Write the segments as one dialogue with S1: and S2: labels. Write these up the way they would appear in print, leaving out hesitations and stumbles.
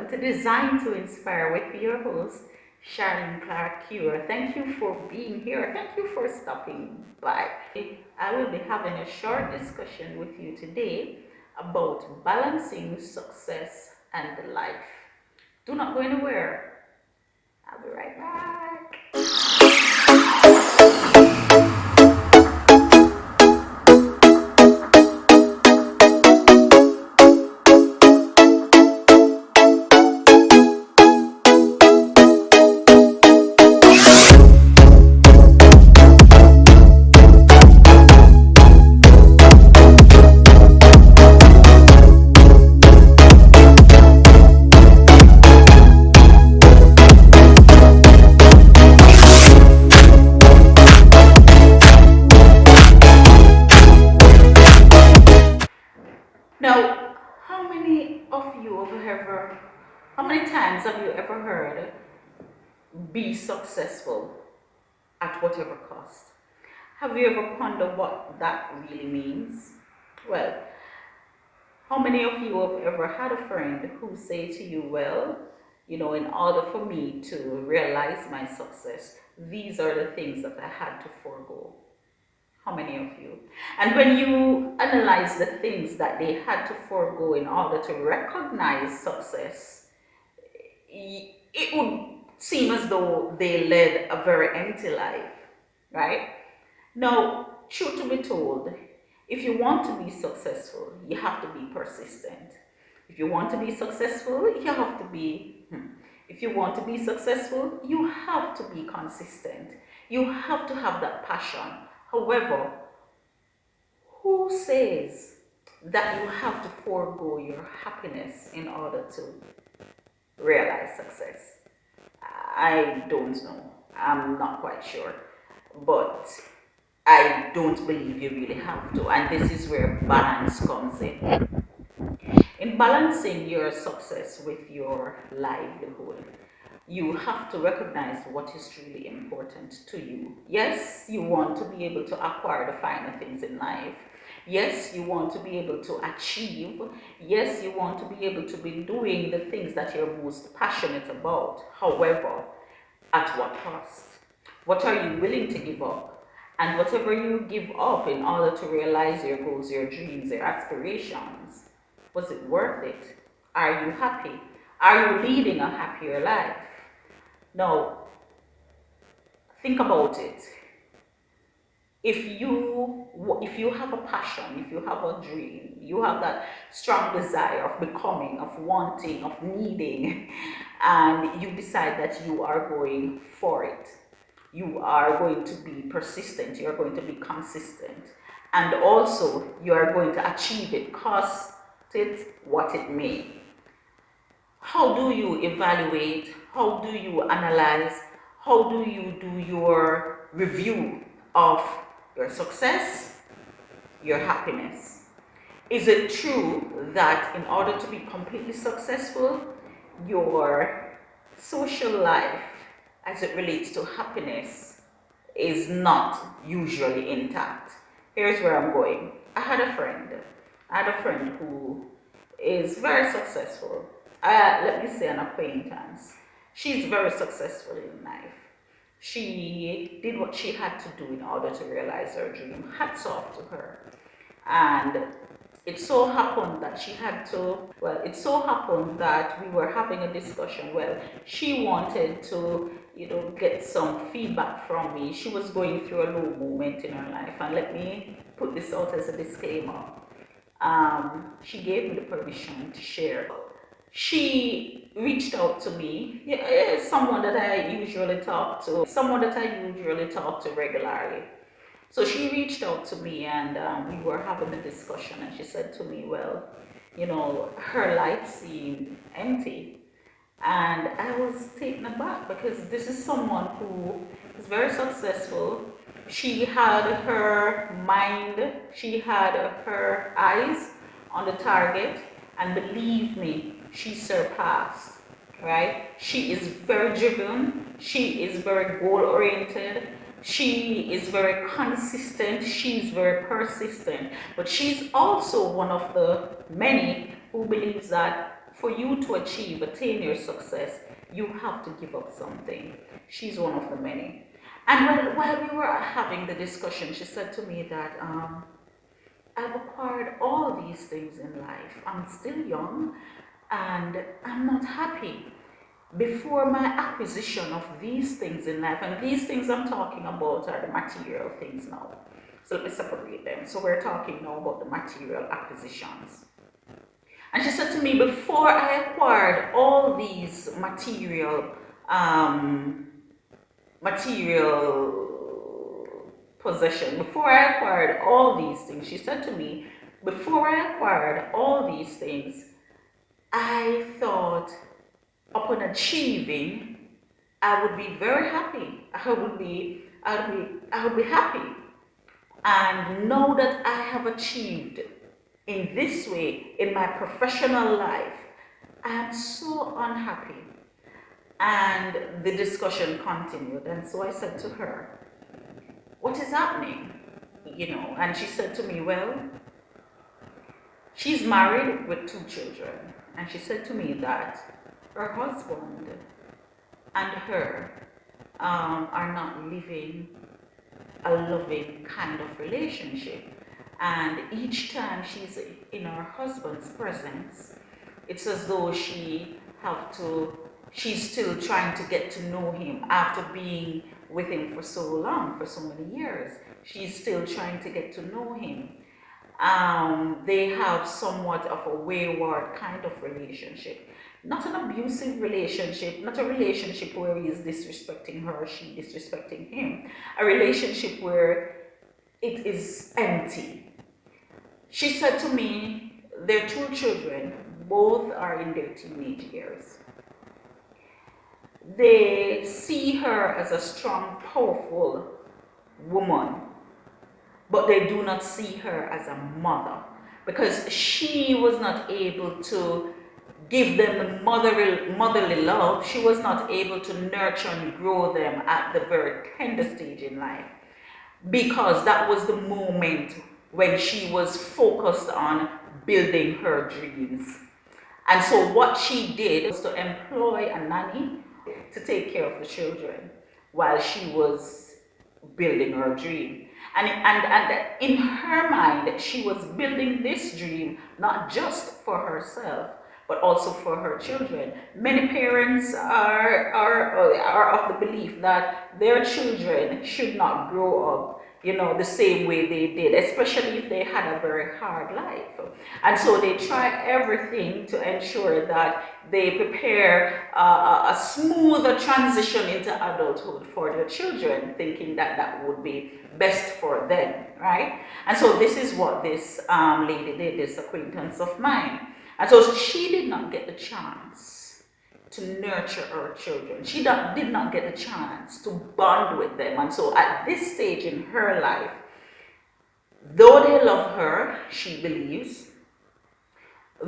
S1: to Design to Inspire with your host, Charlene Clark Cure. Thank you for being here. Thank you for stopping by. I will be having a short discussion with you today about balancing success and life. Do not go anywhere. I'll be right back. Now, how many times have you ever heard be successful at whatever cost? Have you ever pondered what that really means? Well, how many of you have ever had a friend who say to you, well, in order for me to realize my success, these are the things that I had to forego? How many of you? And when you analyze the things that they had to forego in order to recognize success, it would seem as though they led a very empty life, right? Now, truth to be told, if you want to be successful, you have to be persistent. If you want to be successful, you have to be, if you want to be successful, you have to be consistent. You have to have that passion. However, who says that you have to forego your happiness in order to realize success? I don't know. I'm not quite sure. But I don't believe you really have to. And this is where balance comes in. In balancing your success with your livelihood, you have to recognize what is truly important to you. Yes, you want to be able to acquire the finer things in life. Yes, you want to be able to achieve. Yes, you want to be able to be doing the things that you're most passionate about. However, at what cost? What are you willing to give up? And whatever you give up in order to realize your goals, your dreams, your aspirations, was it worth it? Are you happy? Are you leading a happier life? Now, think about it. If you have a passion, if you have a dream, you have that strong desire of becoming, of wanting, of needing, and you decide that you are going for it, you are going to be persistent, you are going to be consistent, and also you are going to achieve it, cost it what it may. How do you evaluate? How do you analyze? How do you do your review of your success, your happiness? Is it true that in order to be completely successful, your social life as it relates to happiness is not usually intact? Here's where I'm going. I had a friend who is very successful. Let me say an acquaintance. She's very successful in life. She did what she had to do in order to realize her dream. Hats off to her. And it so happened that it so happened that we were having a discussion. Well, she wanted to, get some feedback from me. She was going through a low moment in her life. And let me put this out as a disclaimer. She gave me the permission to share. She reached out to me. Yeah, someone that I usually talk to regularly. So she reached out to me, and we were having a discussion, and she said to me, well, her life seemed empty. And I was taken aback because this is someone who is very successful. She had her mind, she had her eyes on the target, and believe me, she surpassed, right? She is very driven, she is very goal oriented, she is very consistent, she's very persistent, but she's also one of the many who believes that for you to attain your success, you have to give up something. She's one of the many. And while we were having the discussion, she said to me that I've acquired all these things in life. I'm still young and I'm not happy. Before my acquisition of these things in life, and these things I'm talking about are the material things now. So let me separate them. So we're talking now about the material acquisitions. And she said to me, before I acquired all these material possession, before I acquired all these things, she said to me, before I acquired all these things, I thought upon achieving, I would be very happy. I would be happy. And know that I have achieved in this way in my professional life, I am so unhappy. And the discussion continued. And so I said to her, what is happening? And she said to me, well, she's married with 2 children. And she said to me that her husband and her are not living a loving kind of relationship. And each time she's in her husband's presence, it's as though she's still trying to get to know him after being with him for so long, for so many years. She's still trying to get to know him. They have somewhat of a wayward kind of relationship. Not an abusive relationship, not a relationship where he is disrespecting her or she disrespecting him. A relationship where it is empty. She said to me, their 2 children, both are in their teenage years. They see her as a strong, powerful woman, but they do not see her as a mother because she was not able to give them the motherly love. She was not able to nurture and grow them at the very tender stage in life, because that was the moment when she was focused on building her dreams. And so what she did was to employ a nanny to take care of the children while she was building her dream. And in her mind, she was building this dream not just for herself, but also for her children. Many parents are of the belief that their children should not grow up the same way they did, especially if they had a very hard life. And so they try everything to ensure that they prepare a smoother transition into adulthood for their children, thinking that that would be best for them, right? And so this is what this lady did, this acquaintance of mine. And so she did not get the chance to nurture her children. She did not get the chance to bond with them. And so at this stage in her life, though they love her, she believes,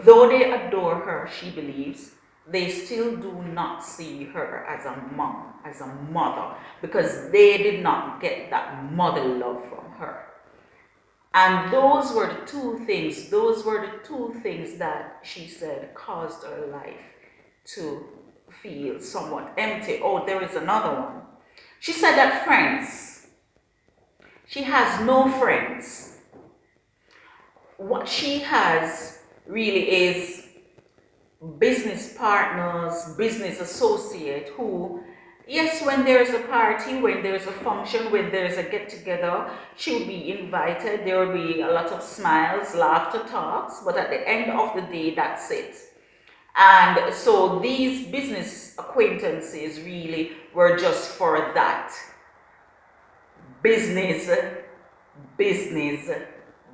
S1: though they adore her, she believes, they still do not see her as a mom, as a mother, because they did not get that mother love from her. And those were the two things that she said caused her life to feel somewhat empty. Oh, there is another one. She said that friends, she has no friends. What she has really is business partners, business associate who, yes, when there's a party, when there's a function, when there's a get-together, she'll be invited. There will be a lot of smiles, laughter, talks, but at the end of the day, that's it. And so these business acquaintances really were just for that. Business, business,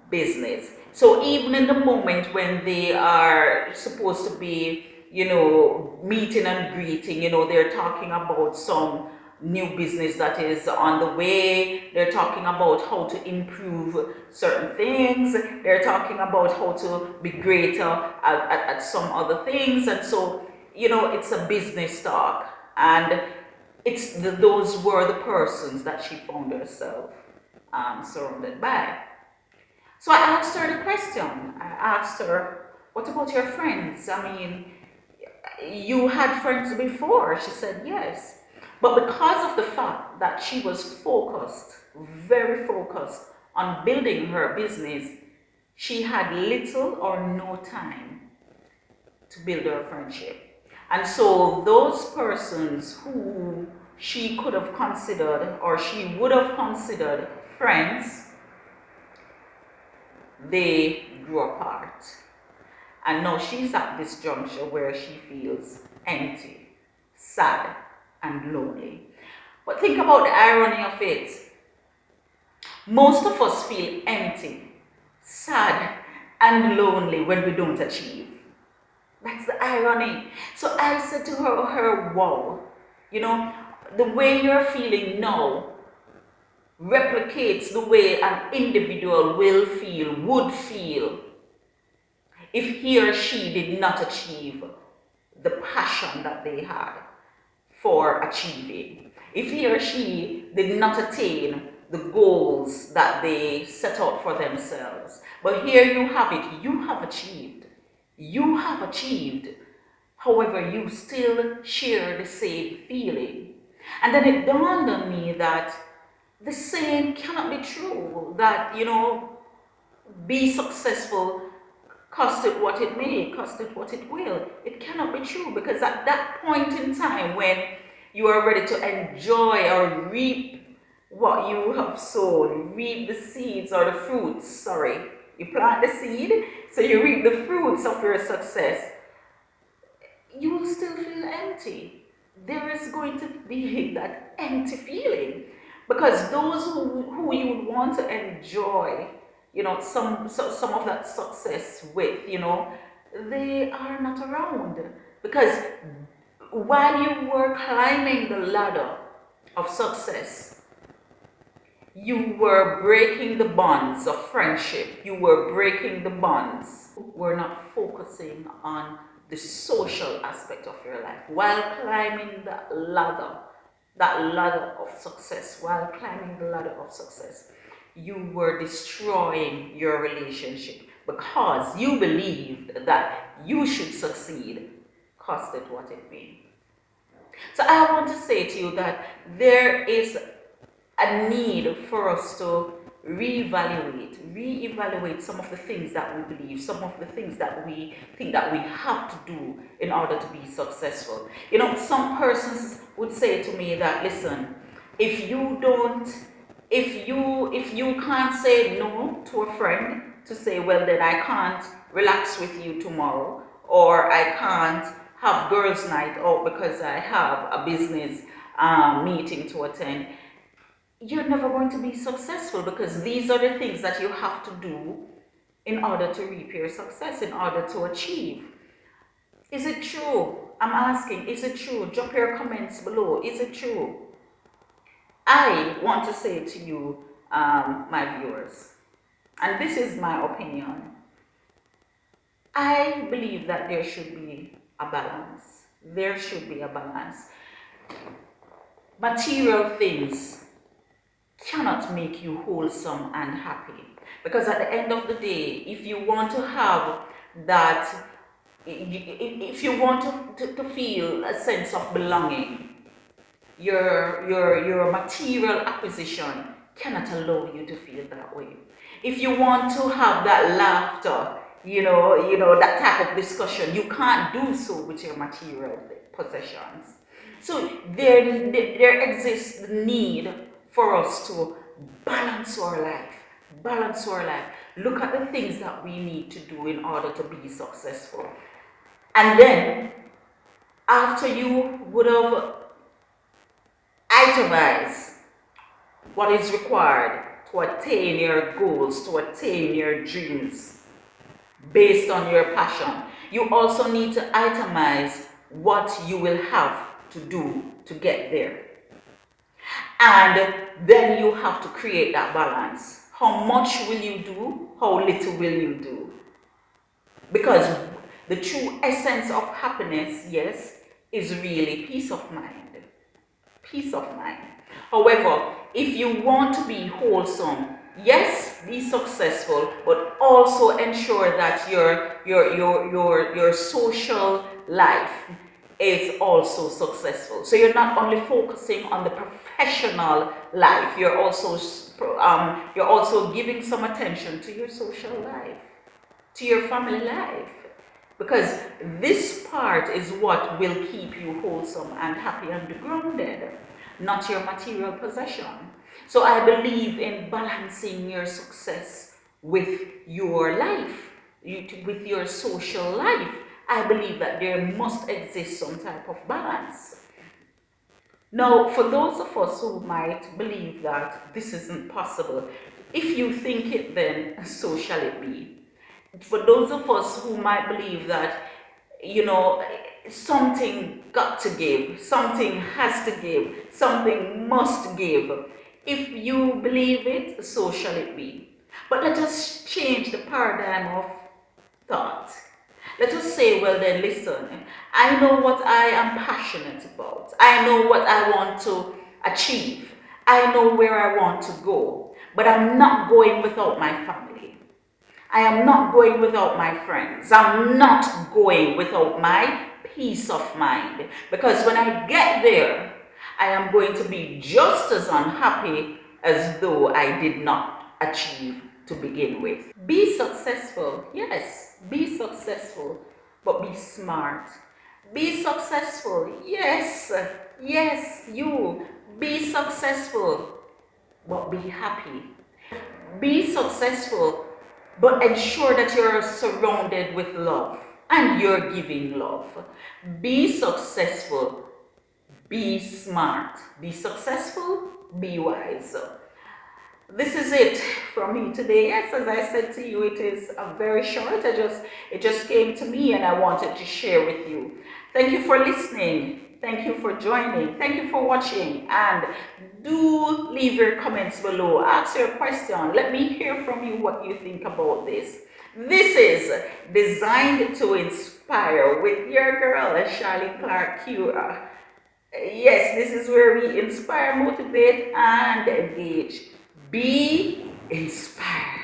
S1: business. So even in the moment when they are supposed to be, meeting and greeting, they're talking about some new business that is on the way. They're talking about how to improve certain things. They're talking about how to be greater at some other things. And so, it's a business talk. And those were the persons that she found herself surrounded by. So I asked her the question. I asked her, what about your friends? I mean, You had friends before? She said, yes. But because of the fact that she was focused, very focused on building her business, she had little or no time to build her friendship. And so those persons who she could have considered or she would have considered friends, they grew apart. And now she's at this juncture where she feels empty, sad, and lonely. But think about the irony of it. Most of us feel empty, sad, and lonely when we don't achieve. That's the irony. So I said to her, wow, you know, the way you're feeling now replicates the way an individual would feel if he or she did not achieve the passion that they had for achieving. If he or she did not attain the goals that they set out for themselves. But here you have it, you have achieved. You have achieved. However, you still share the same feeling. And then it dawned on me that the same cannot be true. That, be successful, cost it what it may, cost it what it will. It cannot be true, because at that point in time when you are ready to enjoy or reap what you have sown, reap the seeds or the fruits, sorry. You plant the seed, so you reap the fruits of your success. You will still feel empty. There is going to be that empty feeling, because those who you would want to enjoy, some of that success with, they are not around. Because while you were climbing the ladder of success, you were breaking the bonds of friendship. You were breaking the bonds. We're not focusing on the social aspect of your life. While climbing that ladder of success, you were destroying your relationship because you believed that you should succeed, cost it what it may. So I want to say to you that there is a need for us to reevaluate some of the things that we believe, some of the things that we think that we have to do in order to be successful. Some persons would say to me that, listen, if you can't say no to a friend, to say, well, then I can't relax with you tomorrow, or I can't have girls' night out because I have a business meeting to attend, you're never going to be successful, because these are the things that you have to do in order to reap your success, in order to achieve. Is it true? I'm asking, is it true? Drop your comments below. Is it true? I want to say to you, my viewers, and this is my opinion, I believe that there should be a balance. There should be a balance. Material things cannot make you wholesome and happy, because at the end of the day, if you want to have that, if you want to feel a sense of belonging, your material acquisition cannot allow you to feel that way. If you want to have that laughter, that type of discussion, you can't do so with your material possessions. So there exists the need for us to balance our life. Look at the things that we need to do in order to be successful. And then, after you would have itemized what is required to attain your goals, to attain your dreams, based on your passion, you also need to itemize what you will have to do to get there. And then you have to create that balance. How much will you do? How little will you do? Because the true essence of happiness, yes, is really peace of mind. Peace of mind. However, if you want to be wholesome, Yes, be successful, but also ensure that your social life is also successful. So you're not only focusing on the professional life, you're also giving some attention to your social life, to your family life. Because this part is what will keep you wholesome and happy and grounded, not your material possession. So I believe in balancing your success with your life, with your social life. I believe that there must exist some type of balance. Now, for those of us who might believe that this isn't possible, if you think it, then so shall it be. For those of us who might believe that, you know, something got to give, something has to give, something must give, if you believe it, so shall it be. But let us change the paradigm of thought. Let us say, well then, listen, I know what I am passionate about. I know what I want to achieve. I know where I want to go. But I'm not going without my family. I am not going without my friends. I'm not going without my peace of mind. Because when I get there, I am going to be just as unhappy as though I did not achieve to begin with. Be successful, yes, be successful, but be smart. Be successful, yes, yes, you. Be successful, but be happy. Be successful, but ensure that you're surrounded with love and you're giving love. Be successful, be smart. Be successful, be wise. This is it from me today. Yes, as I said to you, it is a very short. It just came to me and I wanted to share with you. Thank you for listening. Thank you for joining. Thank you for watching. And do leave your comments below. Ask your question. Let me hear from you what you think about this. This is Designed to Inspire with your girl, Charlie Clark Cura. Yes, this is where we inspire, motivate, and engage. Be inspired.